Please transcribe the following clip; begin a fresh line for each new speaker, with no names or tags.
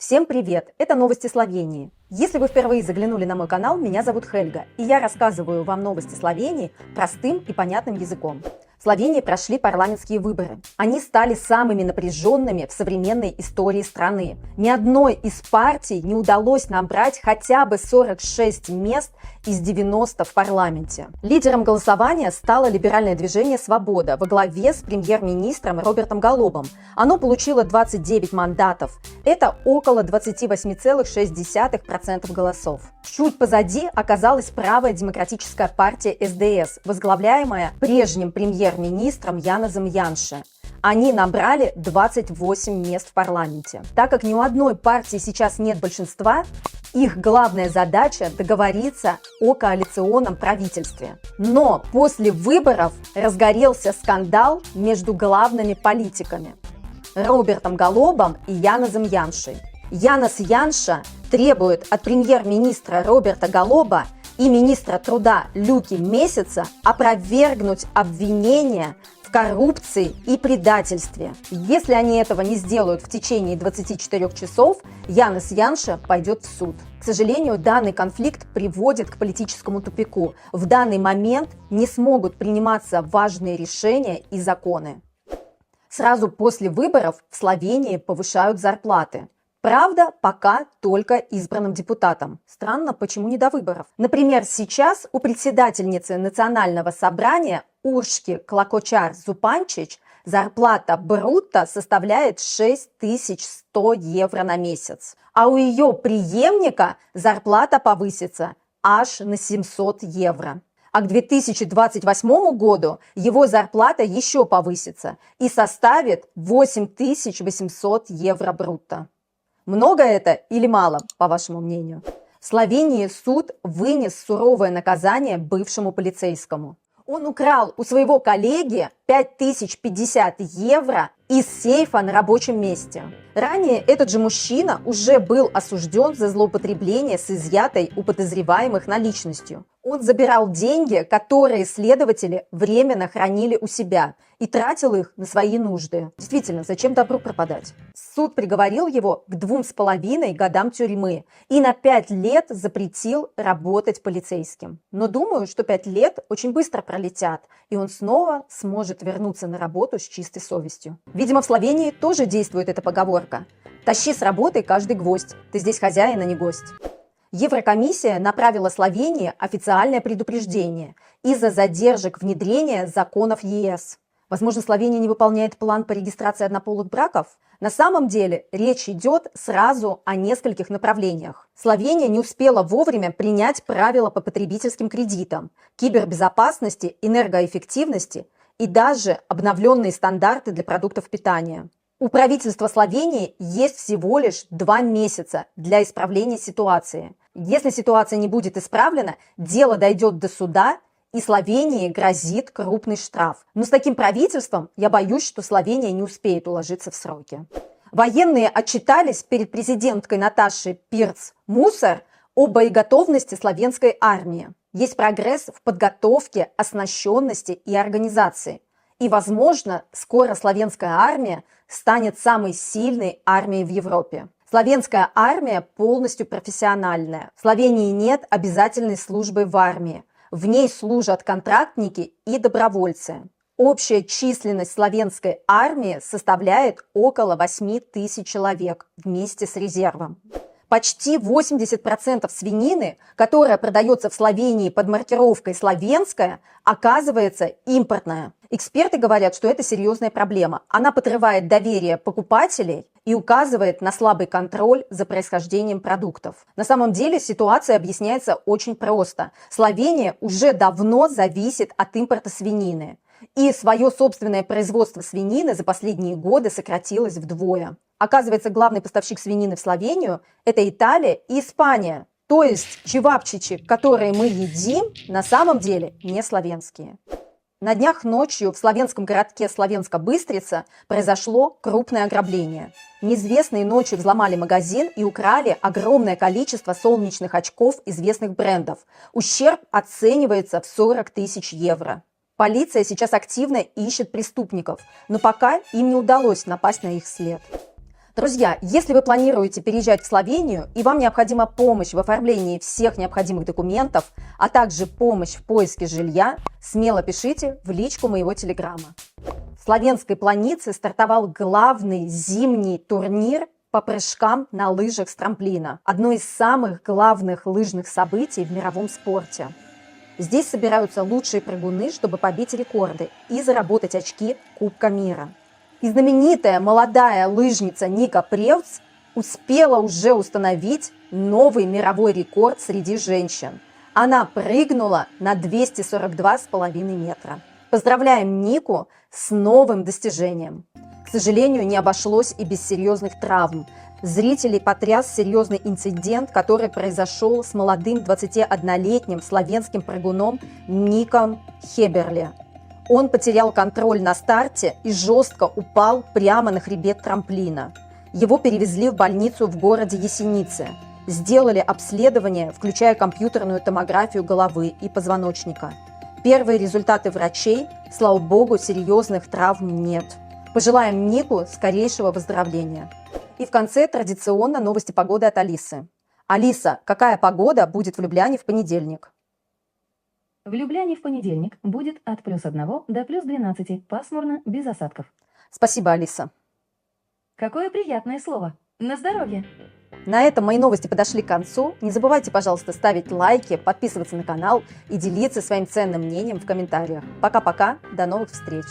Всем привет! Это новости Словении. Если вы впервые заглянули на мой канал, меня зовут Хельга, и я рассказываю вам новости Словении простым и понятным языком. В Словении прошли парламентские выборы. Они стали самыми напряженными в современной истории страны. Ни одной из партий не удалось набрать хотя бы 46 мест из 90 в парламенте. Лидером голосования стало либеральное движение «Свобода» во главе с премьер-министром Робертом Голобом. Оно получило 29 мандатов. Это около 28,6% голосов. Чуть позади оказалась правая демократическая партия СДС, возглавляемая прежним премьер-министром Янезом Янше. Они набрали 28 мест в парламенте. Так как ни у одной партии сейчас нет большинства, их главная задача – договориться о коалиционном правительстве. Но после выборов разгорелся скандал между главными политиками – Робертом Голобом и Янезом Яншей. Янез Янша требует от премьер-министра Роберта Голоба и министра труда Люки Месеца опровергнуть обвинения в коррупции и предательстве. Если они этого не сделают в течение 24 часов, Янез Янша пойдет в суд. К сожалению, данный конфликт приводит к политическому тупику. В данный момент не смогут приниматься важные решения и законы. Сразу после выборов в Словении повышают зарплаты. Правда, пока только избранным депутатам. Странно, почему не до выборов. Например, сейчас у председательницы Национального собрания Уршки Клокочар-Зупанчич зарплата брутто составляет 6100 евро на месяц. А у ее преемника зарплата повысится аж на 700 евро. А к 2028 году его зарплата еще повысится и составит 8800 евро брутто. Много это или мало, по вашему мнению? В Словении суд вынес суровое наказание бывшему полицейскому. Он украл у своего коллеги 5050 евро из сейфа на рабочем месте. Ранее этот же мужчина уже был осужден за злоупотребление с изъятой у подозреваемых наличностью. Он забирал деньги, которые следователи временно хранили у себя, и тратил их на свои нужды. Действительно, зачем добру пропадать? Суд приговорил его к 2,5 годам тюрьмы и на 5 лет запретил работать полицейским. Но думаю, что 5 лет очень быстро пролетят, и он снова сможет вернуться на работу с чистой совестью. Видимо, в Словении тоже действует эта поговорка: «Тащи с работы каждый гвоздь, ты здесь хозяин, а не гость». Еврокомиссия направила Словении официальное предупреждение из-за задержек внедрения законов ЕС. Возможно, Словения не выполняет план по регистрации однополых браков? На самом деле речь идет сразу о нескольких направлениях. Словения не успела вовремя принять правила по потребительским кредитам, кибербезопасности, энергоэффективности и даже обновленные стандарты для продуктов питания. У правительства Словении есть всего лишь 2 месяца для исправления ситуации. Если ситуация не будет исправлена, дело дойдет до суда, и Словении грозит крупный штраф. Но с таким правительством я боюсь, что Словения не успеет уложиться в сроки. Военные отчитались перед президенткой Наташей Пирц-Мусар о боеготовности словенской армии. Есть прогресс в подготовке, оснащенности и организации. И, возможно, скоро словенская армия станет самой сильной армией в Европе. Словенская армия полностью профессиональная. В Словении нет обязательной службы в армии. В ней служат контрактники и добровольцы. Общая численность словенской армии составляет около 8000 человек вместе с резервом. Почти 80% свинины, которая продается в Словении под маркировкой «словенская», оказывается импортная. Эксперты говорят, что это серьезная проблема. Она подрывает доверие покупателей и указывает на слабый контроль за происхождением продуктов. На самом деле ситуация объясняется очень просто. Словения уже давно зависит от импорта свинины. И свое собственное производство свинины за последние годы сократилось вдвое. Оказывается, главный поставщик свинины в Словению – это Италия и Испания. То есть чевапчичи, которые мы едим, на самом деле не словенские. На днях ночью в словенском городке Словенска-Быстрица произошло крупное ограбление. Неизвестные ночью взломали магазин и украли огромное количество солнечных очков известных брендов. Ущерб оценивается в 40 000 евро. Полиция сейчас активно ищет преступников, но пока им не удалось напасть на их след. Друзья, если вы планируете переезжать в Словению и вам необходима помощь в оформлении всех необходимых документов, а также помощь в поиске жилья, смело пишите в личку моего телеграма. В Словенской Планице стартовал главный зимний турнир по прыжкам на лыжах с трамплина. Одно из самых главных лыжных событий в мировом спорте. Здесь собираются лучшие прыгуны, чтобы побить рекорды и заработать очки Кубка мира. И знаменитая молодая лыжница Ника Превц успела уже установить новый мировой рекорд среди женщин. Она прыгнула на 242,5 метра. Поздравляем Нику с новым достижением. К сожалению, не обошлось и без серьезных травм. Зрителей потряс серьезный инцидент, который произошел с молодым 21-летним словенским прыгуном Ником Хеберле. Он потерял контроль на старте и жестко упал прямо на хребет трамплина. Его перевезли в больницу в городе Есеницы. Сделали обследование, включая компьютерную томографию головы и позвоночника. Первые результаты врачей, слава богу, серьезных травм нет. Пожелаем Нику скорейшего выздоровления. И в конце традиционно новости погоды от Алисы. Алиса, какая погода будет в Любляне в понедельник?
В Любляне в понедельник будет от +1 до +12, пасмурно, без осадков.
Спасибо, Алиса.
Какое приятное слово. На здоровье!
На этом мои новости подошли к концу. Не забывайте, пожалуйста, ставить лайки, подписываться на канал и делиться своим ценным мнением в комментариях. Пока-пока, до новых встреч!